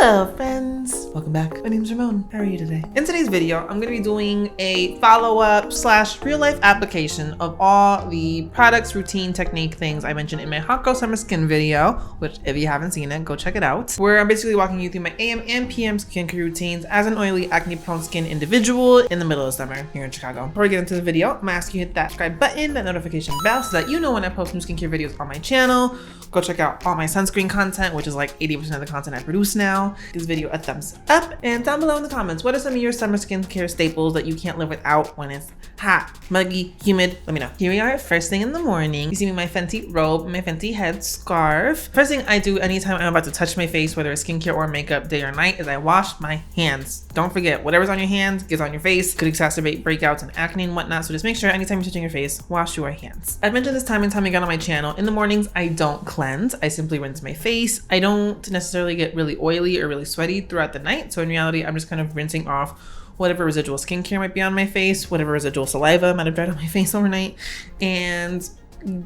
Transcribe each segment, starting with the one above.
Hello friends, welcome back. My name's Ramon. How are you today? In today's video, I'm going to be doing a follow-up / real life application of all the products, routine, technique things I mentioned in my Hot Girl Summer Skin video, which if you haven't seen it, go check it out. Where I'm basically walking you through my AM and PM skincare routines as an oily, acne-prone skin individual in the middle of summer here in Chicago. Before we get into the video, I'm gonna ask you to hit that subscribe button, that notification bell, so that you know when I post new skincare videos on my channel. Go check out all my sunscreen content, which is like 80% of the content I produce now. Give this video a thumbs up, and down below in the comments, what are some of your summer skincare staples that you can't live without when it's hot, muggy, humid? Let me know. Here we are, first thing in the morning. You see me in my Fenty robe, my Fenty head scarf. First thing I do anytime I'm about to touch my face, whether it's skincare or makeup, day or night, is I wash my hands. Don't forget, whatever's on your hands gets on your face. Could exacerbate breakouts and acne and whatnot, so just make sure anytime you're touching your face, wash your hands. I've mentioned this time and time again on my channel. In the mornings, I don't cleanse. I simply rinse my face. I don't necessarily get really oily or really sweaty throughout the night. So in reality, I'm just kind of rinsing off whatever residual skincare might be on my face, whatever residual saliva might have dried on my face overnight, and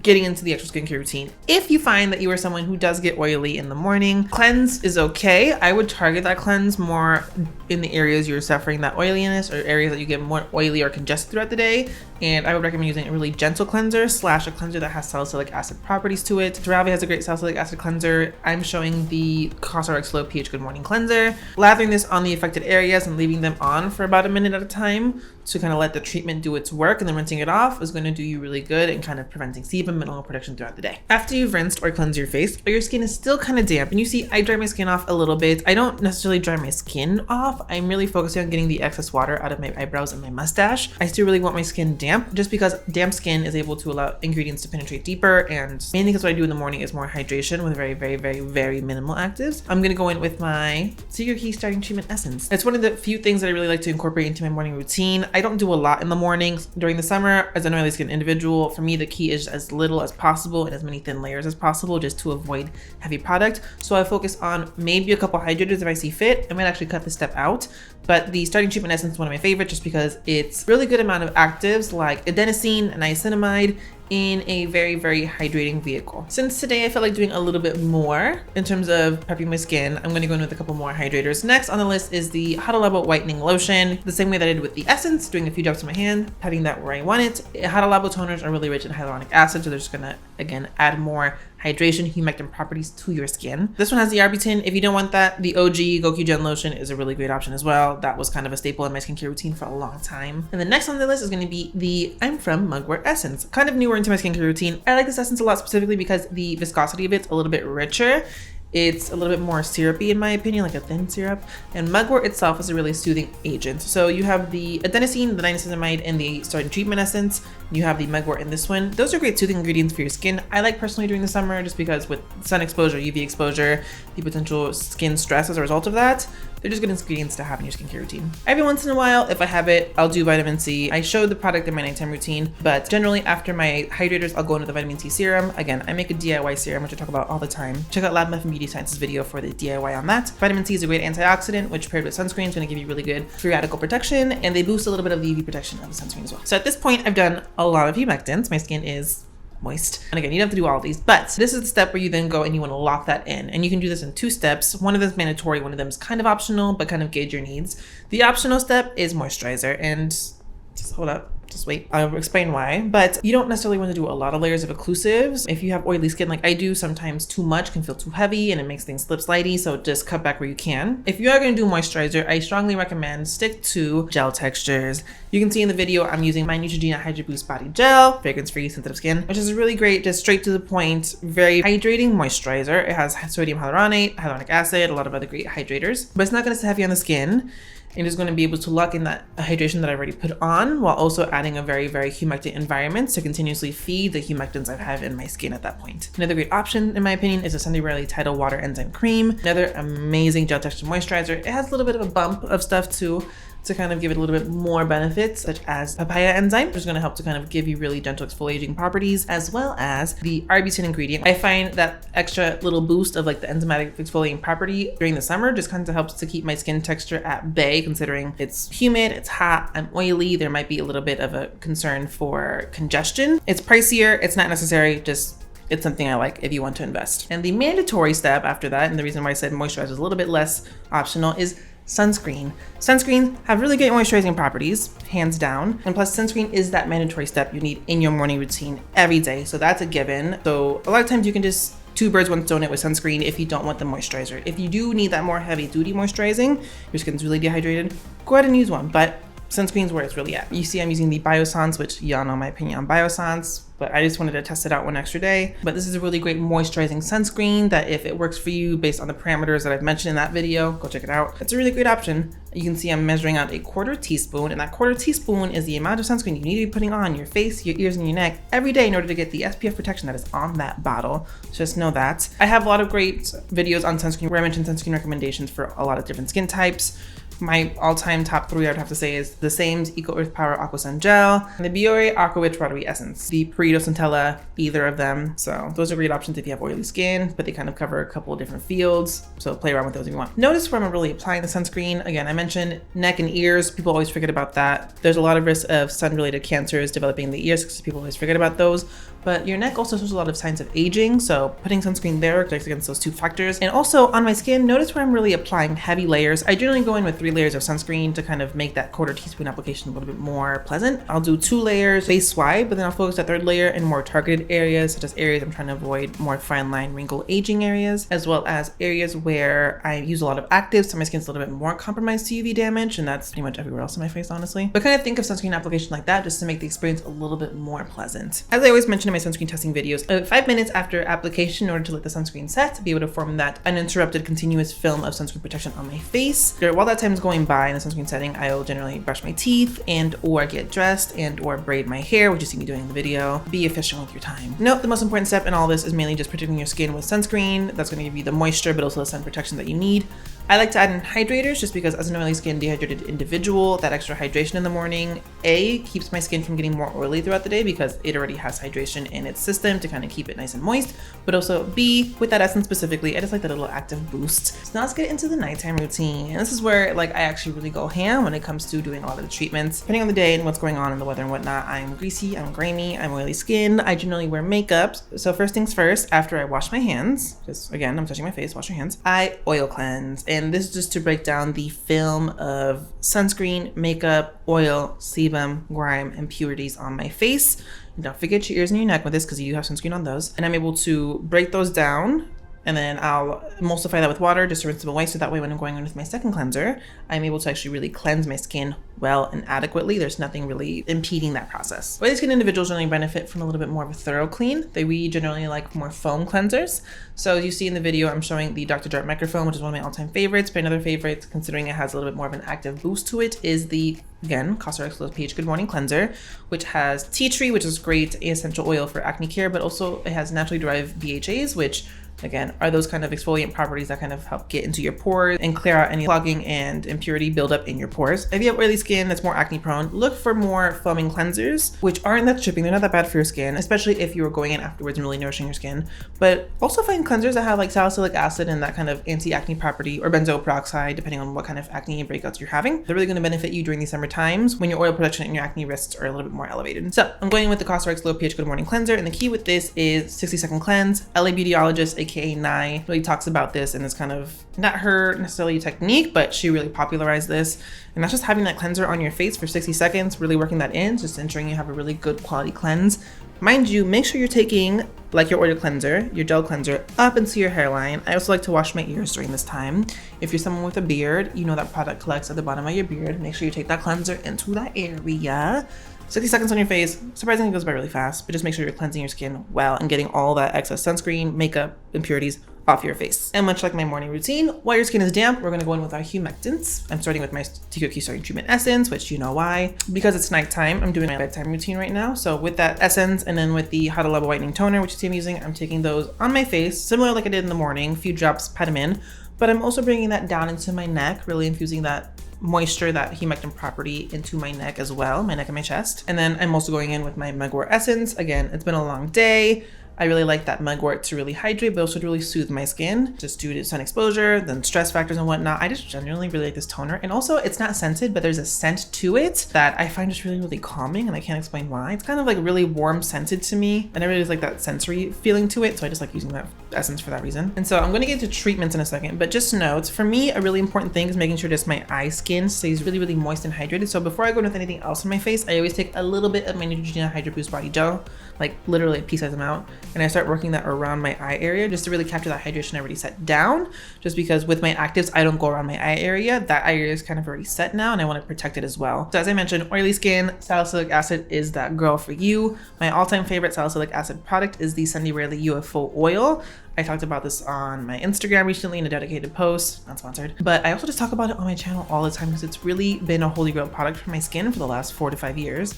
getting into the actual skincare routine. If you find that you are someone who does get oily in the morning, cleanse is okay. I would target that cleanse more in the areas you're suffering that oiliness or areas that you get more oily or congested throughout the day. And I would recommend using a really gentle cleanser / a cleanser that has salicylic acid properties to it. CeraVe has a great salicylic acid cleanser. I'm showing the CosRX Low pH Good Morning Cleanser. Lathering this on the affected areas and leaving them on for about a minute at a time to kind of let the treatment do its work, and then rinsing it off is going to do you really good and kind of preventing sebum and oil production throughout the day. After you've rinsed or cleansed your face, but your skin is still kind of damp, and you see I dry my skin off a little bit. I don't necessarily dry my skin off. I'm really focusing on getting the excess water out of my eyebrows and my mustache. I still really want my skin damp, just because damp skin is able to allow ingredients to penetrate deeper, and mainly because what I do in the morning is more hydration with very minimal actives. I'm gonna go in with my Secret Key Starting Treatment Essence. It's one of the few things that I really like to incorporate into my morning routine. I don't do a lot in the mornings. During the summer, as an oily skin individual, for me the key is as little as possible and as many thin layers as possible, just to avoid heavy product. So I focus on maybe a couple hydrators if I see fit. I might actually cut this step out, but the Starting Treatment Essence is one of my favorites just because it's really good amount of actives like adenosine and niacinamide in a very hydrating vehicle. Since today I felt like doing a little bit more in terms of prepping my skin, I'm going to go in with a couple more hydrators. Next on the list is the Hada Labo Whitening Lotion. The same way that I did with the essence, doing a few drops in my hand, patting that where I want it. Hada Labo toners are really rich in hyaluronic acid, so they're just gonna, again, add more hydration, humectant properties to your skin. This one has the arbutin. If you don't want that, the OG Goku Jyun lotion is a really great option as well. That was kind of a staple in my skincare routine for a long time. And the next on the list is going to be the I'm From Mugwort Essence. Kind of newer into my skincare routine. I like this essence a lot specifically because the viscosity of it's a little bit richer. It's a little bit more syrupy in my opinion, like a thin syrup. And mugwort itself is a really soothing agent. So you have the adenosine, the niacinamide, and the Starting Treatment Essence. You have the mugwort in this one. Those are great soothing ingredients for your skin. I like personally during the summer just because with sun exposure, UV exposure, the potential skin stress as a result of that, they're just good ingredients to have in your skincare routine. Every once in a while, if I have it, I'll do vitamin C. I showed the product in my nighttime routine, but generally after my hydrators, I'll go into the vitamin C serum. Again, I make a DIY serum, which I talk about all the time. Check out Labo and Beauty Science's video for the DIY on that. Vitamin C is a great antioxidant, which paired with sunscreen is gonna give you really good free radical protection, and they boost a little bit of the UV protection of the sunscreen as well. So at this point, I've done a lot of humectants. My skin is moist. And again, you don't have to do all of these, but this is the step where you then go and you want to lock that in. And you can do this in 2 steps. One of them is mandatory, one of them is kind of optional, but kind of gauge your needs. The optional step is moisturizer, and just hold up. Just wait, I'll explain why. But you don't necessarily want to do a lot of layers of occlusives. If you have oily skin like I do, sometimes too much can feel too heavy and it makes things slip slidey, so just cut back where you can. If you are going to do moisturizer, I strongly recommend stick to gel textures. You can see in the video, I'm using my Neutrogena Hydro Boost Body Gel, fragrance-free, sensitive skin, which is really great, just straight to the point, very hydrating moisturizer. It has sodium hyaluronate, hyaluronic acid, a lot of other great hydrators, but it's not going to sit heavy on the skin. It is going to be able to lock in that hydration that I already put on while also adding a very humectant environment to continuously feed the humectants I have in my skin at that point. Another great option, in my opinion, is the Sunday Riley Tidal Water Enzyme Cream. Another amazing gel texture moisturizer. It has a little bit of a bump of stuff too, to kind of give it a little bit more benefits, such as papaya enzyme, which is going to help to kind of give you really gentle exfoliating properties, as well as the arbutin ingredient. I find that extra little boost of like the enzymatic exfoliating property during the summer just kind of helps to keep my skin texture at bay, considering it's humid, it's hot, I'm oily, there might be a little bit of a concern for congestion. It's pricier, it's not necessary, just it's something I like if you want to invest. And the mandatory step after that, and the reason why I said moisturizer is a little bit less optional, is sunscreen. Sunscreens have really great moisturizing properties, hands down. And plus sunscreen is that mandatory step you need in your morning routine every day. So that's a given. So a lot of times you can just two birds, one stone it with sunscreen if you don't want the moisturizer. If you do need that more heavy duty moisturizing, your skin's really dehydrated, go ahead and use one. But sunscreen's where it's really at. You see I'm using the Biossance, which y'all know my opinion on Biossance, but I just wanted to test it out one extra day. But this is a really great moisturizing sunscreen that if it works for you based on the parameters that I've mentioned in that video, go check it out. It's a really great option. You can see I'm measuring out a 1/4 teaspoon, and that 1/4 teaspoon is the amount of sunscreen you need to be putting on your face, your ears, and your neck every day in order to get the SPF protection that is on that bottle. Just know that. I have a lot of great videos on sunscreen where I mention sunscreen recommendations for a lot of different skin types. My all-time top 3 I would have to say is the Same's Eco Earth Power Aqua Sun Gel and the Biore Aqua Witch Watery Essence. The Purito Centella, either of them. So those are great options if you have oily skin, but they kind of cover a couple of different fields. So play around with those if you want. Notice where I'm really applying the sunscreen. Again, I mentioned neck and ears. People always forget about that. There's a lot of risk of sun-related cancers developing the ears because people always forget about those. But your neck also shows a lot of signs of aging. So putting sunscreen there protects against those 2 factors. And also on my skin, notice where I'm really applying heavy layers. I generally go in with 3 layers of sunscreen to kind of make that 1/4 teaspoon application a little bit more pleasant. I'll do 2 layers face wide, but then I'll focus that 3rd layer in more targeted areas, such as areas I'm trying to avoid more fine line, wrinkle, aging areas, as well as areas where I use a lot of actives, so my skin's a little bit more compromised to UV damage, and that's pretty much everywhere else on my face, honestly. But kind of think of sunscreen application like that just to make the experience a little bit more pleasant. As I always mention in my sunscreen testing videos, 5 minutes after application in order to let the sunscreen set to be able to form that uninterrupted continuous film of sunscreen protection on my face. While that time is going by in the sunscreen setting, I will generally brush my teeth and or get dressed and or braid my hair, which you see me doing in the video. Be efficient with your time. Note the most important step in all this is mainly just protecting your skin with sunscreen. That's going to give you the moisture but also the sun protection that you need. I like to add in hydrators just because as an oily skin dehydrated individual, that extra hydration in the morning, A, keeps my skin from getting more oily throughout the day because it already has hydration in its system to kind of keep it nice and moist, but also B, with that essence specifically, I just like that little active boost. So now let's get into the nighttime routine. And this is where like I actually really go ham when it comes to doing a lot of the treatments. Depending on the day and what's going on in the weather and whatnot, I'm greasy, I'm grainy, I'm oily skin. I generally wear makeup. So first things first, after I wash my hands, just again, I'm touching my face, wash your hands, I oil cleanse. And this is just to break down the film of sunscreen, makeup, oil, sebum, grime, impurities on my face. And don't forget your ears and your neck with this because you do have sunscreen on those. And I'm able to break those down, and then I'll emulsify that with water just to rinse them away, so that way when I'm going in with my second cleanser, I'm able to actually really cleanse my skin well and adequately. There's nothing really impeding that process. Oily skin individuals generally benefit from a little bit more of a thorough clean. We generally like more foam cleansers. So as you see in the video, I'm showing the Dr. Jart Microfoam, which is one of my all-time favorites, but another favorite, considering it has a little bit more of an active boost to it, is the, again, CosRX Low pH Good Morning Cleanser, which has tea tree, which is great essential oil for acne care, but also it has naturally derived BHAs, which again, are those kind of exfoliant properties that kind of help get into your pores and clear out any clogging and impurity buildup in your pores. If you have oily skin that's more acne prone, look for more foaming cleansers, which aren't that tripping. They're not that bad for your skin, especially if you are going in afterwards and really nourishing your skin. But also find cleansers that have like salicylic acid and that kind of anti-acne property, or benzoyl peroxide, depending on what kind of acne breakouts you're having. They're really going to benefit you during these summer times when your oil production and your acne risks are a little bit more elevated. So I'm going with the CosRX Low pH Good Morning Cleanser, and the key with this is 60-second cleanse. LA Beautyologist, aka Nye, really talks about this, and it's kind of not her necessarily technique, but she really popularized this. And that's just having that cleanser on your face for 60 seconds, really working that in, just ensuring you have a really good quality cleanse. Mind you, make sure you're taking like your oil cleanser, your gel cleanser, up into your hairline. I also like to wash my ears during this time. If you're someone with a beard, you know that product collects at the bottom of your beard. Make sure you take that cleanser into that area. 60 seconds on your face, surprisingly goes by really fast, but just make sure you're cleansing your skin well and getting all that excess sunscreen, makeup, impurities off your face. And much like my morning routine, while your skin is damp, we're gonna go in with our humectants. I'm starting with my TQQ Starting Treatment Essence, which you know why. Because it's nighttime, I'm doing my bedtime routine right now. So with that essence, and then with the Hada Labo Whitening Toner, which you see I'm using, I'm taking those on my face, similar like I did in the morning, a few drops, pat them in, but I'm also bringing that down into my neck, really infusing that moisture, that humectant property into my neck as well, my neck and my chest. And then I'm also going in with my Mugwort essence. Again, it's been a long day. I really like that mugwort to really hydrate, but also to really soothe my skin, just due to sun exposure, then stress factors and whatnot. I just generally really like this toner. And also it's not scented, but there's a scent to it that I find just really, really calming, and I can't explain why. It's kind of like really warm scented to me, and I really like that sensory feeling to it. So I just like using that essence for that reason. And so I'm going to get into treatments in a second, but just note, for me, a really important thing is making sure just my eye skin stays really, really moist and hydrated. So before I go with anything else on my face, I always take a little bit of my Neutrogena Hydro Boost Body Gel, like literally a piece-sized amount, and I start working that around my eye area just to really capture that hydration already set down, just because with my actives, I don't go around my eye area. That eye area is kind of already set now, and I want to protect it as well. So as I mentioned, oily skin, salicylic acid is that girl for you. My all-time favorite salicylic acid product is the Sunday Rarely UFO oil. I talked about this on my Instagram recently in a dedicated post, not sponsored, but I also just talk about it on my channel all the time because it's really been a holy grail product for my skin for the last 4 to 5 years.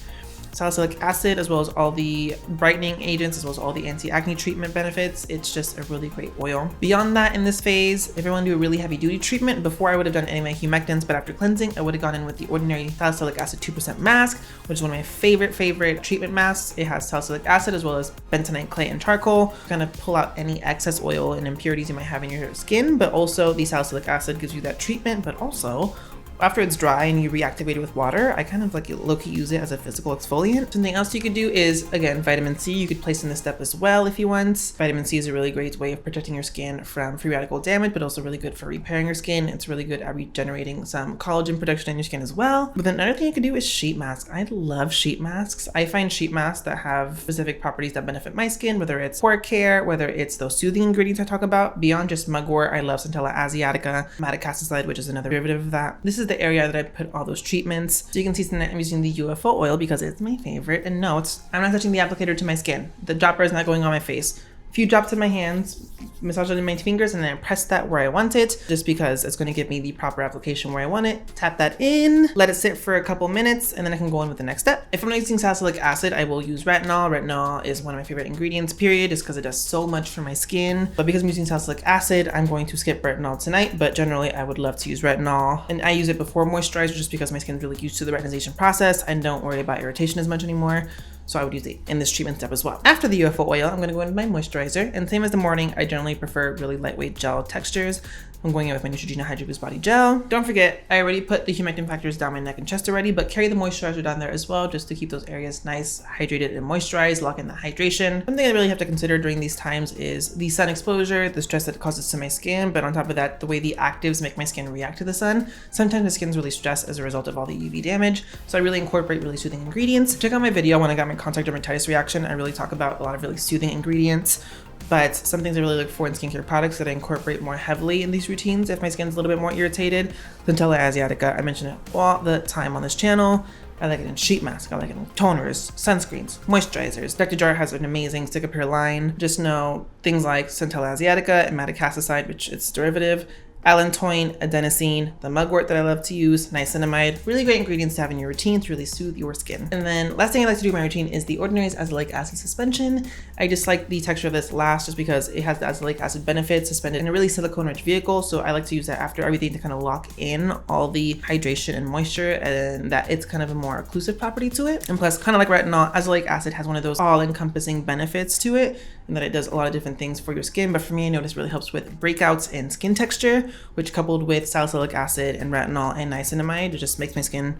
Salicylic acid, as well as all the brightening agents, as well as all the anti-acne treatment benefits. It's just a really great oil. Beyond that, in this phase, if I want to do a really heavy duty treatment, before I would have done any of my humectants, but after cleansing, I would have gone in with the ordinary salicylic acid 2% mask, which is one of my favorite treatment masks. It has salicylic acid as well as bentonite clay and charcoal, kind of pull out any excess oil and impurities you might have in your skin, but also the salicylic acid gives you that treatment, but also after it's dry and you reactivate it with water, I kind of like low-key use it as a physical exfoliant. Something else you could do is, again, vitamin C. You could place in this step as well if you want. Vitamin C is a really great way of protecting your skin from free radical damage, but also really good for repairing your skin. It's really good at regenerating some collagen production in your skin as well. But then another thing you could do is sheet masks. I love sheet masks. I find sheet masks that have specific properties that benefit my skin, whether it's pore care, whether it's those soothing ingredients I talk about. Beyond just mugwort, I love Centella asiatica, madecassoside, which is another derivative of that. This is the area that I put all those treatments. So you can see tonight I'm using the UFO oil because it's my favorite. And note, I'm not touching the applicator to my skin. The dropper is not going on my face. A few drops in my hands, massage it in my fingers, and then I press that where I want it, just because it's going to give me the proper application where I want it. Tap that in, let it sit for a couple minutes, and then I can go on with the next step. If I'm not using salicylic acid, I will use retinol. Retinol is one of my favorite ingredients, period, just because it does so much for my skin. But because I'm using salicylic acid, I'm going to skip retinol tonight, but generally I would love to use retinol. And I use it before moisturizer just because my skin's really used to the retinization process and don't worry about irritation as much anymore. So I would use it in this treatment step as well. After the UFO oil, I'm going to go in with my moisturizer. And same as the morning, I generally prefer really lightweight gel textures. I'm going in with my Neutrogena Hydro Boost Body Gel. Don't forget, I already put the humectant factors down my neck and chest already, but carry the moisturizer down there as well, just to keep those areas nice, hydrated and moisturized, lock in the hydration. Something I really have to consider during these times is the sun exposure, the stress that it causes to my skin, but on top of that, the way the actives make my skin react to the sun. Sometimes my skin's really stressed as a result of all the UV damage, so I really incorporate really soothing ingredients. Check out my video when I got my contact dermatitis reaction. I really talk about a lot of really soothing ingredients. But some things I really look for in skincare products that I incorporate more heavily in these routines if my skin's a little bit more irritated. Centella asiatica, I mention it all the time on this channel. I like it in sheet mask, I like it in toners, sunscreens, moisturizers. Dr. Jar has an amazing stick up here line. Just know things like Centella asiatica and madecassoside, which it's derivative, allantoin, adenosine, the mugwort that I love to use, niacinamide, really great ingredients to have in your routine to really soothe your skin. And then last thing I like to do in my routine is the Ordinary's azelaic acid suspension. I just like the texture of this last just because it has the azelaic acid benefit suspended in a really silicone rich vehicle. So I like to use that after everything to kind of lock in all the hydration and moisture, and that it's kind of a more occlusive property to it. And plus, kind of like retinol, azelaic acid has one of those all-encompassing benefits to it, and that it does a lot of different things for your skin. But for me, I notice really helps with breakouts and skin texture, which coupled with salicylic acid and retinol and niacinamide, it just makes my skin,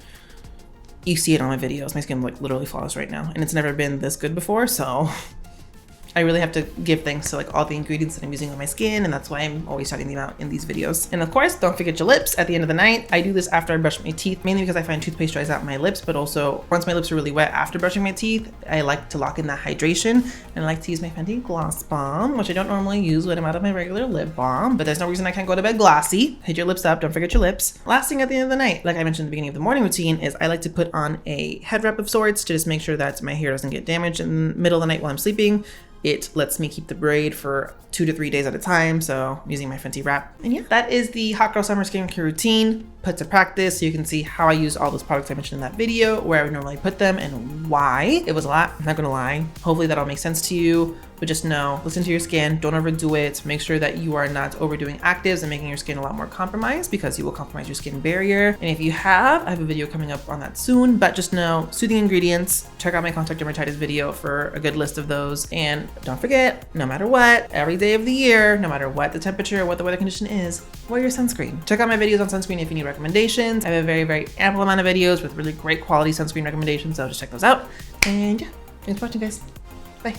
you see it on my videos, my skin like literally flawless right now, and it's never been this good before. So I really have to give thanks to like all the ingredients that I'm using on my skin, and that's why I'm always shouting them out in these videos. And of course, don't forget your lips at the end of the night. I do this after I brush my teeth, mainly because I find toothpaste dries out my lips, but also once my lips are really wet after brushing my teeth, I like to lock in that hydration, and I like to use my Fenty Gloss Bomb, which I don't normally use when I'm out of my regular lip balm, but there's no reason I can't go to bed glossy. Hit your lips up, don't forget your lips. Last thing at the end of the night, like I mentioned at the beginning of the morning routine, is I like to put on a head wrap of sorts to just make sure that my hair doesn't get damaged in the middle of the night while I'm sleeping. It lets me keep the braid for 2 to 3 days at a time, so I'm using my Fenty wrap. And yeah, that is the Hot Girl Summer Skincare routine put to practice, so you can see how I use all those products I mentioned in that video, where I would normally put them and why. It was a lot, I'm not gonna lie. Hopefully that all makes sense to you. but just know, listen to your skin, don't overdo it. Make sure that you are not overdoing actives and making your skin a lot more compromised, because you will compromise your skin barrier. And if you have, I have a video coming up on that soon, but just know, soothing ingredients, check out my contact dermatitis video for a good list of those. And don't forget, no matter what, every day of the year, no matter what the temperature or what the weather condition is, wear your sunscreen. Check out my videos on sunscreen if you need recommendations. I have a very, very ample amount of videos with really great quality sunscreen recommendations, so just check those out. And yeah, thanks for watching, guys. Bye.